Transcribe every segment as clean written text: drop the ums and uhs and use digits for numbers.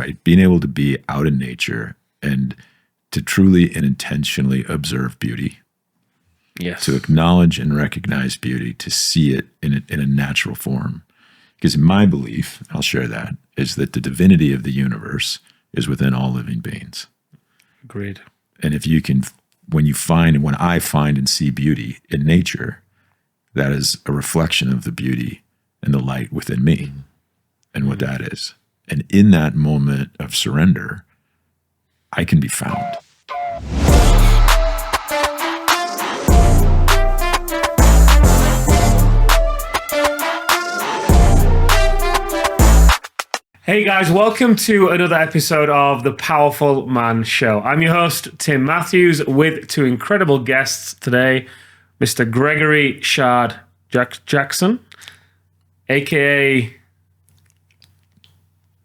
right? Being able to be out in nature and to truly and intentionally observe beauty. Yes. To acknowledge and recognize beauty, to see it in a natural form. Because my belief, I'll share that, is that the divinity of the universe is within all living beings. Agreed. And if you can, when I find and see beauty in nature, that is a reflection of the beauty and the light within me and what that is. And in that moment of surrender, I can be found. Hey guys, welcome to another episode of The Powerful Man Show. I'm your host, Tim Matthews, with two incredible guests today, Mr. Gregory Shard Jackson, aka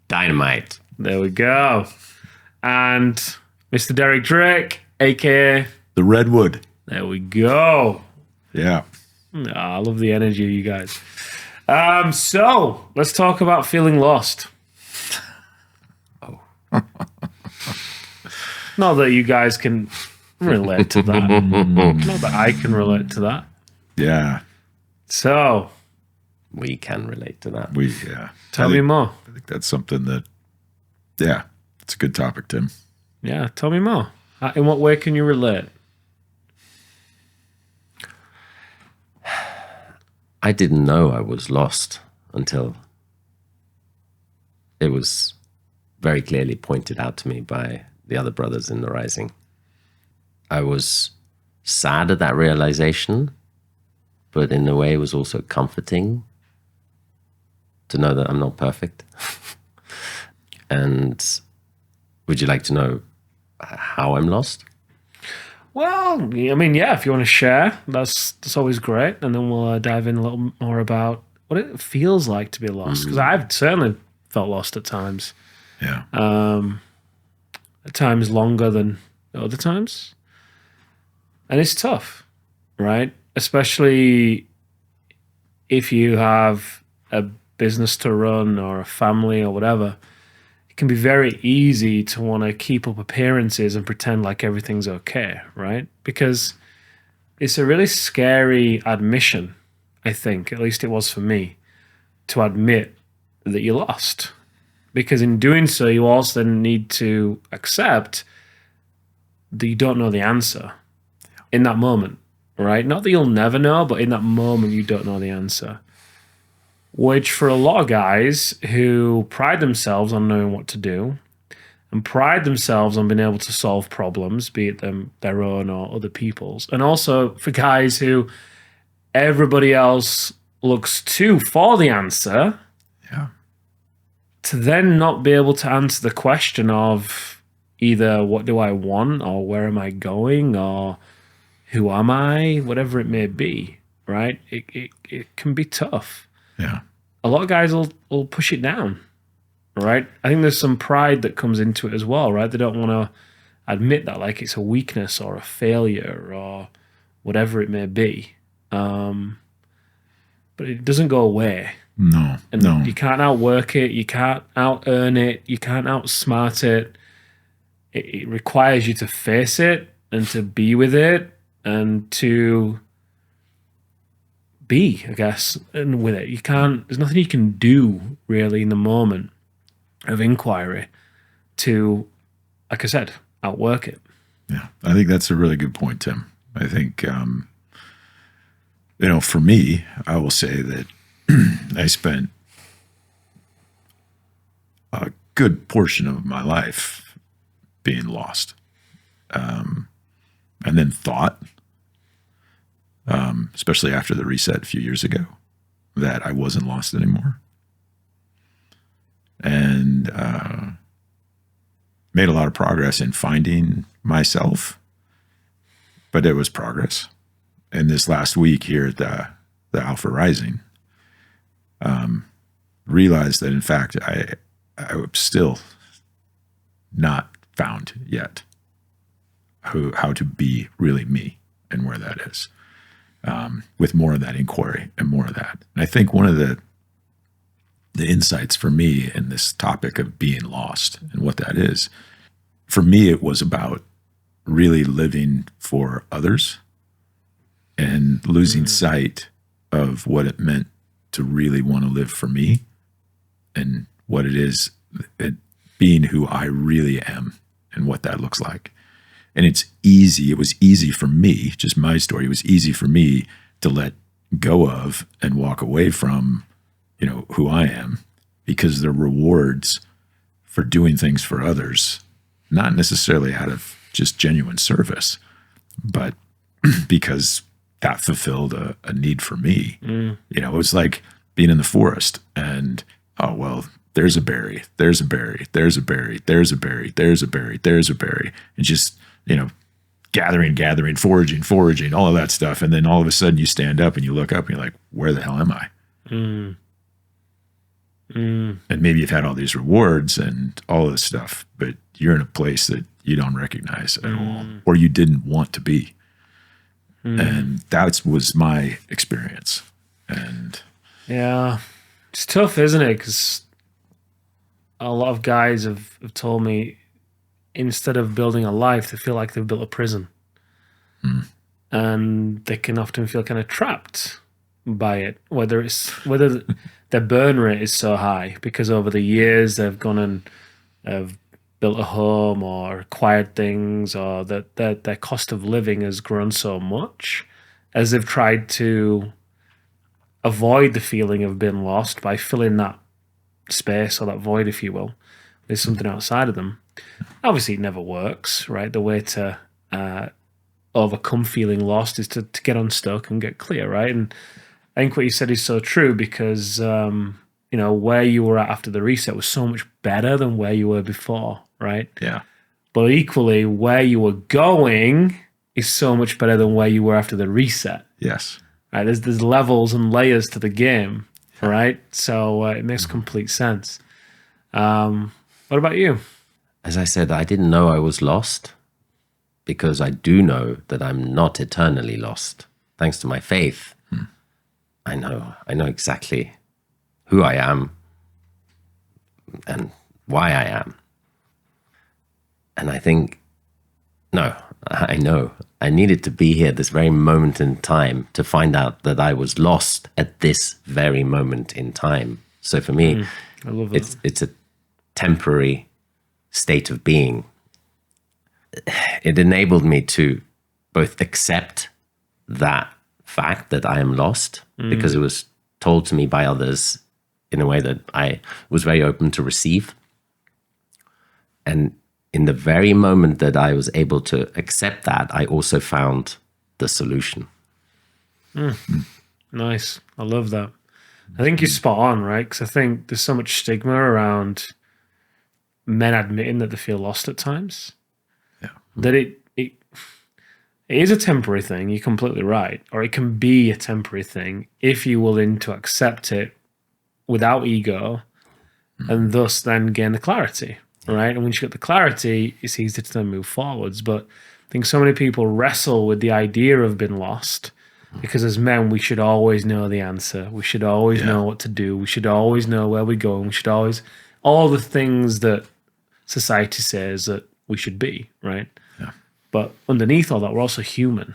Dynamite. There we go. And Mr. Derek Drake, aka The Redwood. There we go. Yeah. I love the energy, you guys. So let's talk about feeling lost. Not that you guys can relate to that. Not that I can relate to that. Yeah. So We can relate to that. Tell me more. I think that's something that, it's a good topic, Tim. Yeah, tell me more. In what way can you relate? I didn't know I was lost until it was very clearly pointed out to me by the other brothers in the Rising. I was sad at that realization, but in a way it was also comforting to know that I'm not perfect. And would you like to know how I'm lost? Well, I mean, yeah, if you want to share, that's always great. And then we'll dive in a little more about what it feels like to be lost. Because I've certainly felt lost at times. Yeah. At times longer than other times. And it's tough, right? Especially if you have a business to run or a family or whatever. It can be very easy to want to keep up appearances and pretend like everything's okay, right? Because it's a really scary admission, I think, at least it was for me, to admit that you lost. Because in doing so, you also need to accept that you don't know the answer in that moment, right? Not that you'll never know, but in that moment, you don't know the answer. Which for a lot of guys who pride themselves on knowing what to do and pride themselves on being able to solve problems, be it their own or other people's. And also for guys who everybody else looks to for the answer. Yeah. To then not be able to answer the question of either what do I want or where am I going or who am I, whatever it may be, right? It can be tough. Yeah. A lot of guys will push it down, right? I think there's some pride that comes into it as well, right? They don't want to admit that like it's a weakness or a failure or whatever it may be. But it doesn't go away. No. You can't outwork it. You can't out-earn it. You can't outsmart it. It requires you to face it and to be with it and to be, I guess, and with it. There's nothing you can do really in the moment of inquiry to, like I said, outwork it. Yeah. I think that's a really good point, Tim. I think, for me, I will say that I spent a good portion of my life being lost. And then thought, especially after the reset a few years ago, that I wasn't lost anymore. And made a lot of progress in finding myself, but it was progress. And this last week here at the Alpha Rising, realized that in fact I'm still not found yet how to be really me and where that is, with more of that inquiry and more of that. And I think one of the the insights for me in this topic of being lost and what that is. For me, it was about really living for others and losing sight of what it meant to really want to live for me and what it is, being who I really am and what that looks like. And it's easy. It was easy for me, just my story. It was easy for me to let go of and walk away from, who I am, because the rewards for doing things for others, not necessarily out of just genuine service, but because that fulfilled a need for me. It was like being in the forest and, oh, well, there's a berry, there's a berry, there's a berry, there's a berry, there's a berry, there's a berry. And just, gathering, foraging, all of that stuff. And then all of a sudden you stand up and you look up and you're like, where the hell am I? And maybe you've had all these rewards and all of this stuff, but you're in a place that you don't recognize at all, or you didn't want to be. And that was my experience. And yeah, it's tough, isn't it? Because a lot of guys have told me, instead of building a life, they feel like they've built a prison. And they can often feel kind of trapped by it, whether their burn rate is so high because over the years they've gone and have built a home or acquired things, or that their cost of living has grown so much as they've tried to avoid the feeling of being lost by filling that space or that void, if you will, with something outside of them. Obviously, it never works, right? The way to overcome feeling lost is to get unstuck and get clear, right? And I think what you said is so true because, where you were at after the reset was so much better than where you were before, right? yeah, But equally, where you were going is so much better than where you were after the reset. yes. Right? There's levels and layers to the game, right? So it makes complete sense. What about you? As I said, I didn't know I was lost because I do know that I'm not eternally lost. Thanks to my faith, I know exactly who I am and why I am. And I think, no, I know I needed to be here this very moment in time to find out that I was lost at this very moment in time. So for me, I love it. it's a temporary state of being. It enabled me to both accept that fact that I am lost because it was told to me by others in a way that I was very open to receive. And in the very moment that I was able to accept that, I also found the solution. Nice. I love that. I think you're spot on, right? Because I think there's so much stigma around men admitting that they feel lost at times. Yeah. That it is a temporary thing. You're completely right. Or it can be a temporary thing if you're willing to accept it without ego and thus then gain the clarity, right? And once you get the clarity, it's easy to then move forwards. But I think so many people wrestle with the idea of being lost because as men, we should always know the answer. We should always know what to do. We should always know where we're going. We should always, all the things that society says that we should be, right? Yeah. But underneath all that, we're also human,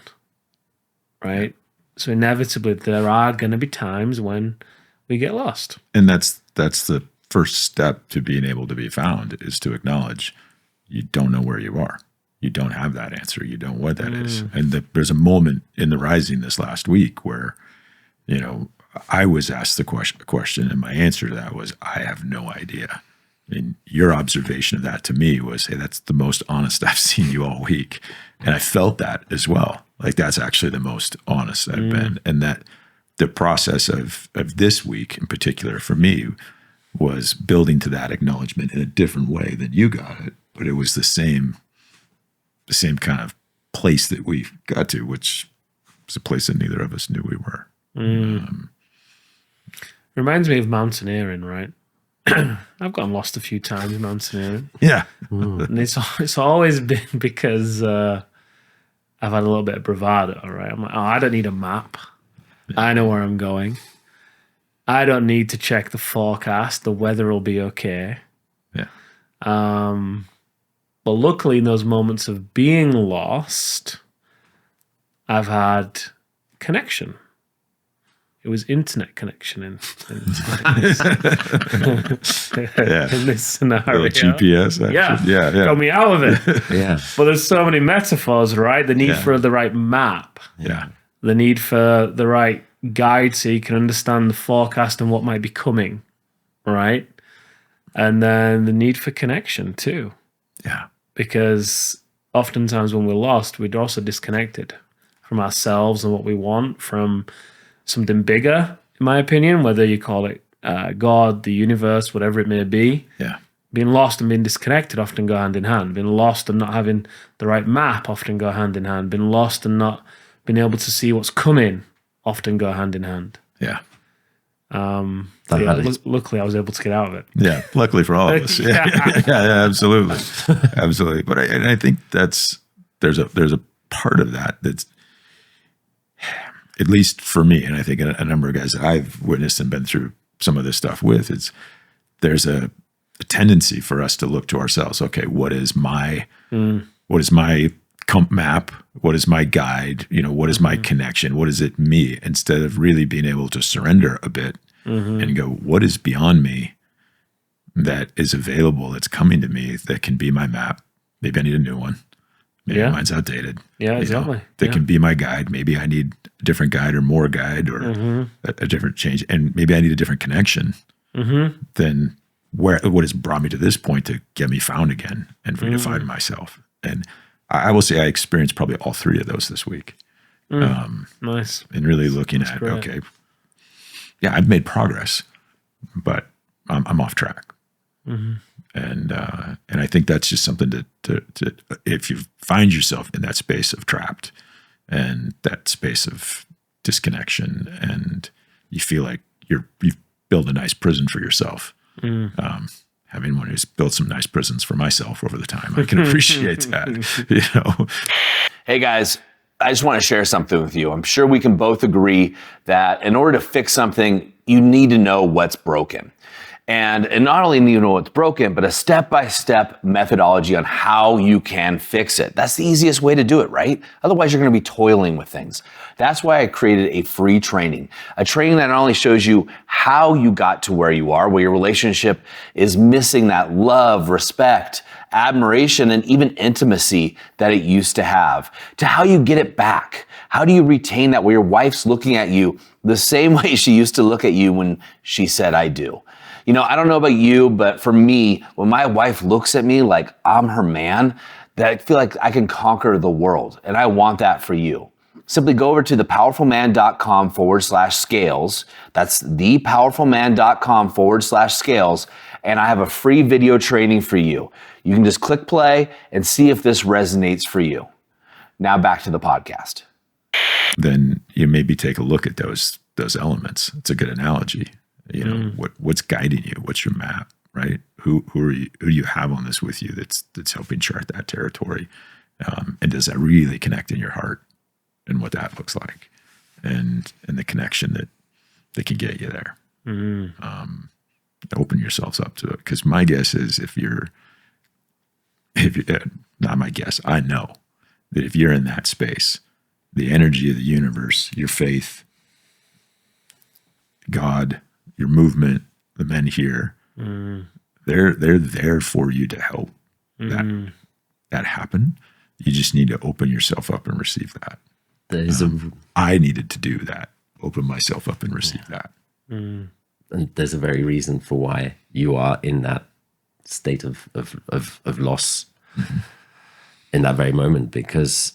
right? So inevitably, there are going to be times when we get lost. And that's the first step to being able to be found, is to acknowledge you don't know where you are. You don't have that answer. You don't know what that is. And there's a moment in the Rising this last week where, I was asked the question, and my answer to that was, I have no idea. And your observation of that to me was, hey, that's the most honest I've seen you all week. And I felt that as well. Like, that's actually the most honest I've been. And that the process of this week in particular for me was building to that acknowledgement in a different way than you got it. But it was the same kind of place that we got to, which was a place that neither of us knew we were. Reminds me of mountaineering, right? I've gotten lost a few times mountaineering. Yeah. And it's always been because I've had a little bit of bravado, right? I'm like, I don't need a map. I know where I'm going. I don't need to check the forecast. The weather will be okay. Yeah. But luckily, in those moments of being lost, I've had connection. It was internet connection in this scenario. Little GPS action. Yeah. Got me out of it. Yeah. But there's so many metaphors, right? The need for the right map. Yeah. The need for the right guide so you can understand the forecast and what might be coming, right? And then the need for connection too. Yeah. Because oftentimes when we're lost, we're also disconnected from ourselves and what we want, from something bigger, in my opinion, whether you call it God, the universe, whatever it may be. Yeah. Being lost and being disconnected often go hand in hand. Being lost and not having the right map often go hand in hand. Being lost and not being able to see what's coming often go hand in hand. Yeah. Luckily, I was able to get out of it. Yeah, luckily for all of us. Yeah, absolutely, absolutely. But I think there's a part of that's, at least for me, and I think a number of guys that I've witnessed and been through some of this stuff with, there's a tendency for us to look to ourselves. Okay, what is my map? What is my guide? What is my connection? What is it me? Instead of really being able to surrender a bit and go, what is beyond me that is available, that's coming to me, that can be my map? Maybe I need a new one. Maybe mine's outdated. Yeah, exactly. That can be my guide. Maybe I need a different guide or more guide or a different change. And maybe I need a different connection than what has brought me to this point to get me found again and for me to find myself. And I will say I experienced probably all three of those this week. Nice. And really looking at, great. okay, yeah, I've made progress, but I'm off track. And I think that's just something to if you find yourself in that space of trapped and that space of disconnection, and you feel like you've built a nice prison for yourself. Having one who's built some nice prisons for myself over the time, I can appreciate that. Hey guys, I just want to share something with you. I'm sure we can both agree that in order to fix something, you need to know what's broken. And not only need to know what's broken, but a step-by-step methodology on how you can fix it. That's the easiest way to do it, right? Otherwise, you're going to be toiling with things. That's why I created a free training, a training that not only shows you how you got to where you are, where your relationship is missing that love, respect, admiration, and even intimacy that it used to have, to how you get it back. How do you retain that where your wife's looking at you the same way she used to look at you when she said, I do? I don't know about you, but for me, when my wife looks at me like I'm her man, that I feel like I can conquer the world. And I want that for you. Simply go over to thepowerfulman.com/scales. That's thepowerfulman.com/scales. And I have a free video training for you. You can just click play and see if this resonates for you. Now back to the podcast. Then you maybe take a look at those elements. It's a good analogy. What's guiding you? What's your map, right? Who are you? Who do you have on this with you that's helping chart that territory? And does that really connect in your heart and what that looks like, and the connection that can get you there? Open yourselves up to it. Because my guess is if you're not my guess, I know that if you're in that space, the energy of the universe, your faith, God, your movement, the men here, they're there for you to help that happen. You just need to open yourself up and receive that. I needed to do that, open myself up and receive that. And there's a very reason for why you are in that state of loss in that very moment, because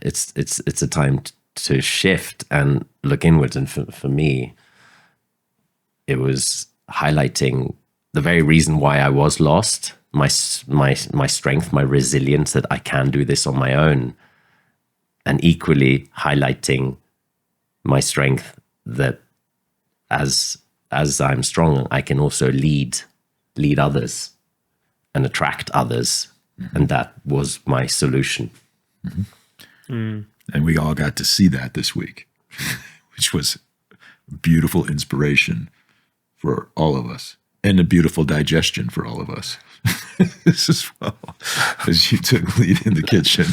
it's a time to shift and look inwards. And for me, it was highlighting the very reason why I was lost, my strength, my resilience, that I can do this on my own, and equally highlighting my strength that as I'm strong, I can also lead others and attract others. And that was my solution. And we all got to see that this week, which was beautiful inspiration for all of us, and a beautiful digestion for all of us. This as well, as you took lead in the kitchen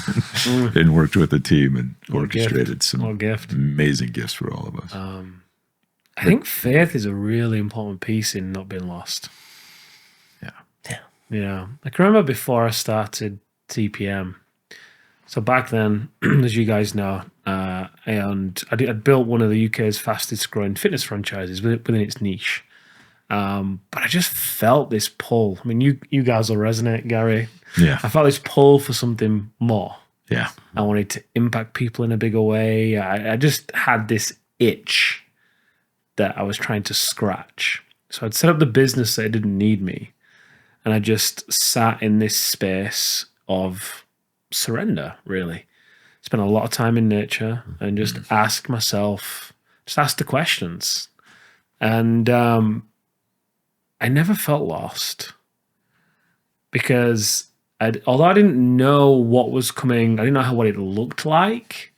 and worked with the team and orchestrated some amazing gifts for all of us. I think faith is a really important piece in not being lost. Yeah. I can remember before I started TPM. So back then, as you guys know, I'd built one of the UK's fastest growing fitness franchises within its niche. But I just felt this pull. I mean, you guys will resonate, Gary. Yeah. I felt this pull for something more. Yeah. I wanted to impact people in a bigger way. I just had this itch that I was trying to scratch. So I'd set up the business that it didn't need me. And I just sat in this space of surrender, really. Spent a lot of time in nature and just ask the questions. And I never felt lost because although I didn't know what was coming, I didn't know what it looked like,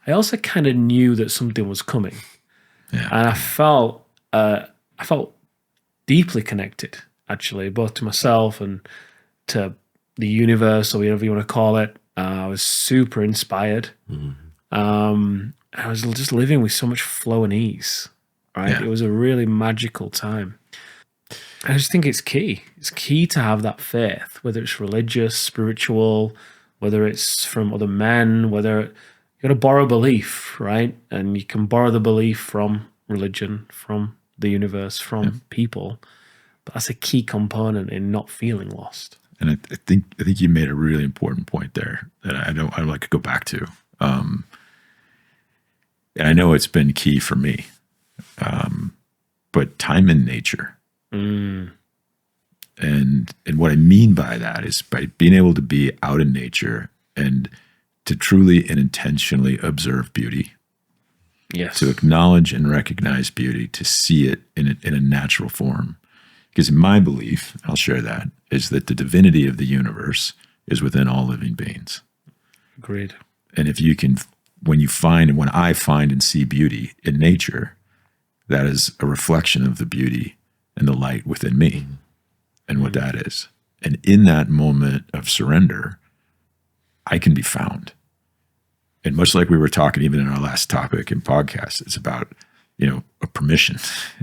I also kind of knew that something was coming. Yeah. And I felt deeply connected, actually, both to myself and to the universe, or whatever you want to call it. I was super inspired. I was just living with so much flow and ease, right? Yeah. It was a really magical time. I just think it's key. It's key to have that faith, whether it's religious, spiritual, whether it's from other men, whether you got to borrow belief, right? And you can borrow the belief from religion, from the universe, from people. But that's a key component in not feeling lost. And I think you made a really important point there that I'd like to go back to. And I know it's been key for me. But time in nature. And what I mean by that is by being able to be out in nature and to truly and intentionally observe beauty. Yes. To acknowledge and recognize beauty, to see it in a natural form. Because my belief, I'll share that, is that the divinity of the universe is within all living beings. Agreed. And if you can, when I find and see beauty in nature, that is a reflection of the beauty and the light within me and what that is. And in that moment of surrender, I can be found. And much like we were talking even in our last topic and podcast, it's about, a permission,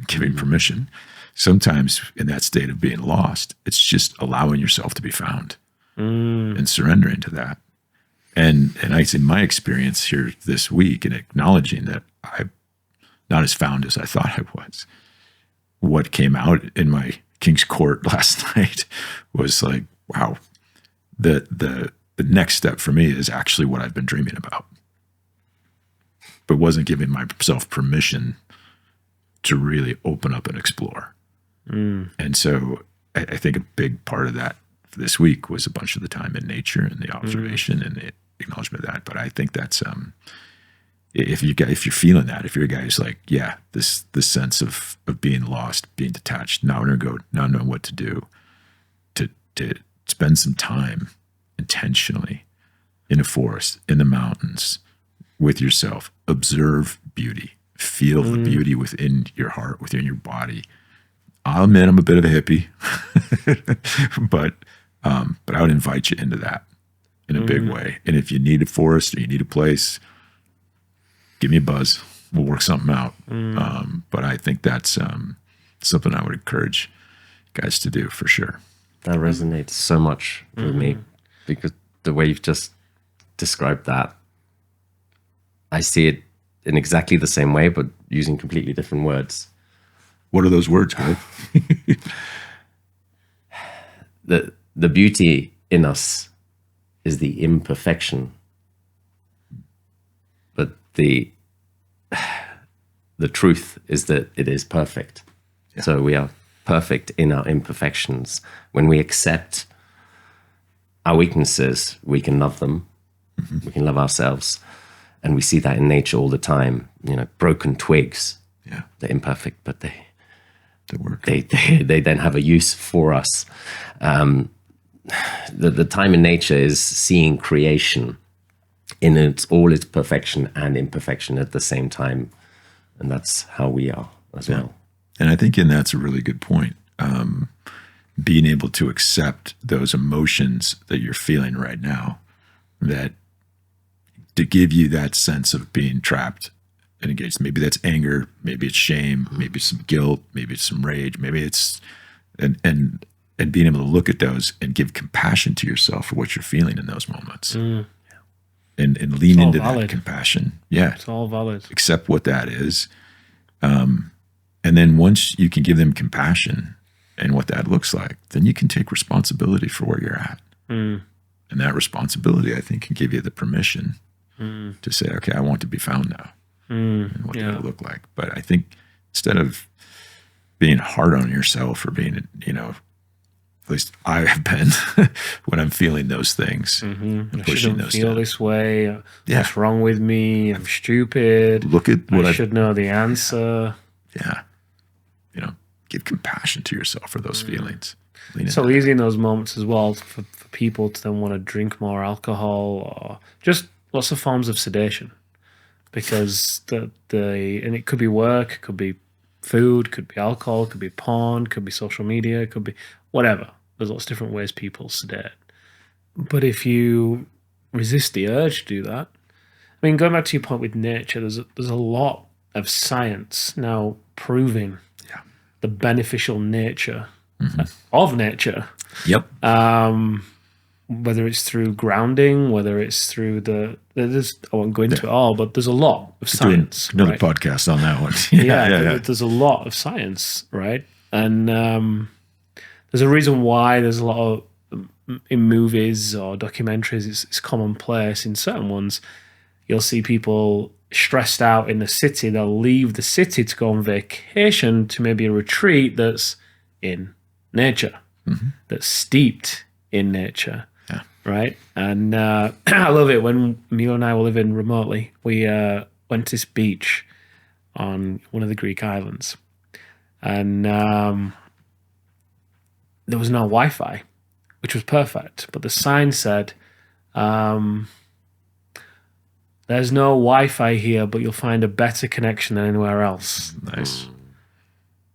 giving permission. Sometimes in that state of being lost, it's just allowing yourself to be found and surrendering to that. And I say my experience here this week and acknowledging that I'm not as found as I thought I was. What came out in my King's Court last night was like, wow, the next step for me is actually what I've been dreaming about, but wasn't giving myself permission to really open up and explore. And so I think a big part of that for this week was a bunch of the time in nature and the observation and the acknowledgement of that. But I think that's if you're feeling that, if you're a guy who's like, yeah, this sense of being lost, being detached, not knowing what to do, to spend some time intentionally in a forest, in the mountains, with yourself, observe beauty, feel the beauty within your heart, within your body. I'll admit I'm a bit of a hippie, but I would invite you into that in a big way. And if you need a forest or you need a place, give me a buzz. We'll work something out. But I think that's something I would encourage guys to do for sure. That resonates so much with me because the way you've just described that, I see it in exactly the same way, but using completely different words. What are those words, Greg? The beauty in us is the imperfection, but the truth is that it is perfect. Yeah. So we are perfect in our imperfections. When we accept our weaknesses, we can love them. We can love ourselves. And we see that in nature all the time. Broken twigs. Yeah. They're imperfect, but they work. They then have a use for us. The time in nature is seeing creation in all its perfection and imperfection at the same time, And that's how we are as well. And I think, and that's a really good point. Being able to accept those emotions that you're feeling right now, that to give you that sense of being trapped and engaged. Maybe that's anger, maybe it's shame, maybe it's some guilt, maybe it's some rage, maybe it's, and being able to look at those and give compassion to yourself for what you're feeling in those moments. And lean into that compassion. Yeah. It's all valid. Accept what that is. And then once you can give them compassion and what that looks like, then you can take responsibility for where you're at. And that responsibility, I think, can give you the permission to say, okay, I want to be found now. And what does that look like? But I think instead of being hard on yourself or being, at least I have been when I'm feeling those things, I shouldn't feel this way. What's wrong with me? I'm stupid. Look at what I should know the answer. Yeah. Give compassion to yourself for those feelings. So easy in those moments as well for people to then want to drink more alcohol or just lots of forms of sedation, because and it could be work, it could be food, could be alcohol, could be porn, could be social media, could be whatever. There's lots of different ways people sedate. But if you resist the urge to do that, I mean, going back to your point with nature, there's a lot of science now proving the beneficial nature of nature. Yep. Whether it's through grounding, whether it's through I won't go into it all, but there's a lot of science. Another podcast on that one. There's a lot of science, right? And there's a reason why there's a lot of, in movies or documentaries, it's commonplace. In certain ones, you'll see people stressed out in the city. They'll leave the city to go on vacation to maybe a retreat that's in nature, that's steeped in nature, right? And I love it. When Milo and I were living remotely, we went to this beach on one of the Greek islands, and there was no Wi-Fi, which was perfect. But the sign said, there's no Wi-Fi here, but you'll find a better connection than anywhere else. Nice.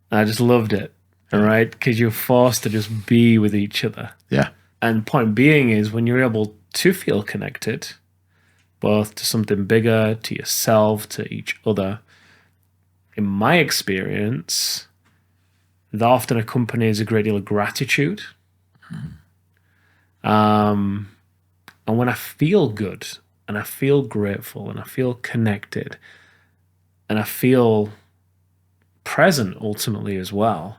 And I just loved it, all right? Because you're forced to just be with each other. Yeah. And point being is when you're able to feel connected, both to something bigger, to yourself, to each other, in my experience, that often accompanies a great deal of gratitude. And when I feel good, and I feel grateful, and I feel connected, and I feel present ultimately as well,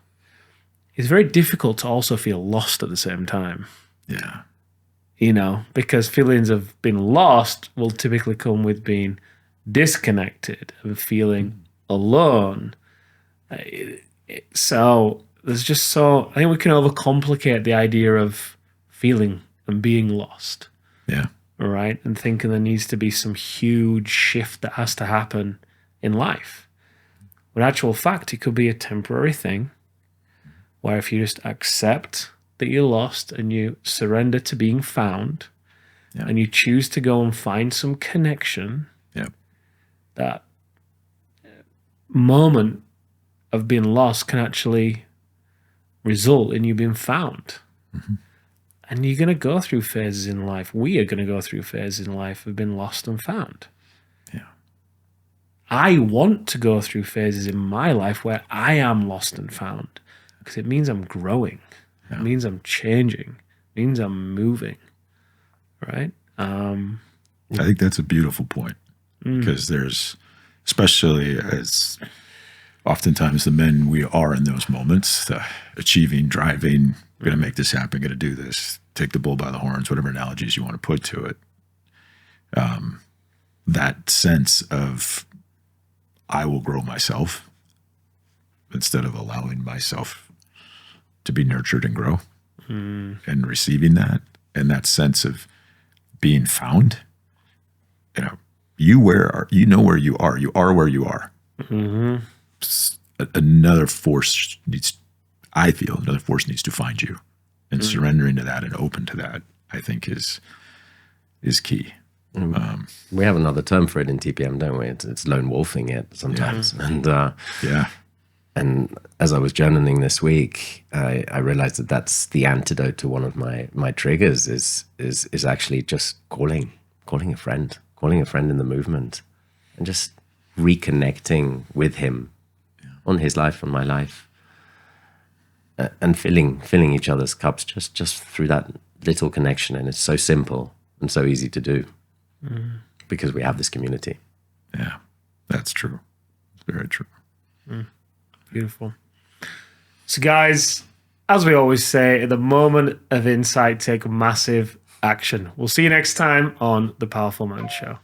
it's very difficult to also feel lost at the same time. Yeah. Because feelings of being lost will typically come with being disconnected and feeling alone. So there's just I think we can overcomplicate the idea of feeling and being lost. Yeah. Right? And thinking there needs to be some huge shift that has to happen in life. But in actual fact, it could be a temporary thing where if you just accept that you're lost and you surrender to being found and you choose to go and find some connection, that moment of being lost can actually result in you being found. And you're going to go through phases in life. We are going to go through phases in life of being lost and found. Yeah. I want to go through phases in my life where I am lost and found, because it means I'm growing. It means I'm changing. It means I'm moving. Right? I think that's a beautiful point, because there's, especially as oftentimes the men we are in those moments, achieving, driving, going to make this happen, going to do this, take the bull by the horns, whatever analogies you want to put to it. That sense of I will grow myself instead of allowing myself to be nurtured and grow and receiving that. And that sense of being found, you know where you are where you are. Another force needs to find you, and surrendering to that and open to that, I think is key. We have another term for it in TPM, don't we? It's lone wolfing it sometimes. And Yeah. and as I was journaling this week, I realized that that's the antidote to one of my triggers is actually just calling a friend in the movement, and just reconnecting with him on his life, on my life, and filling each other's cups just through that little connection. And it's so simple and so easy to do because we have this community. Yeah. That's true. It's very true. Beautiful. So, guys, as we always say, at the moment of insight, take massive action. We'll see you next time on The Powerful Man Show.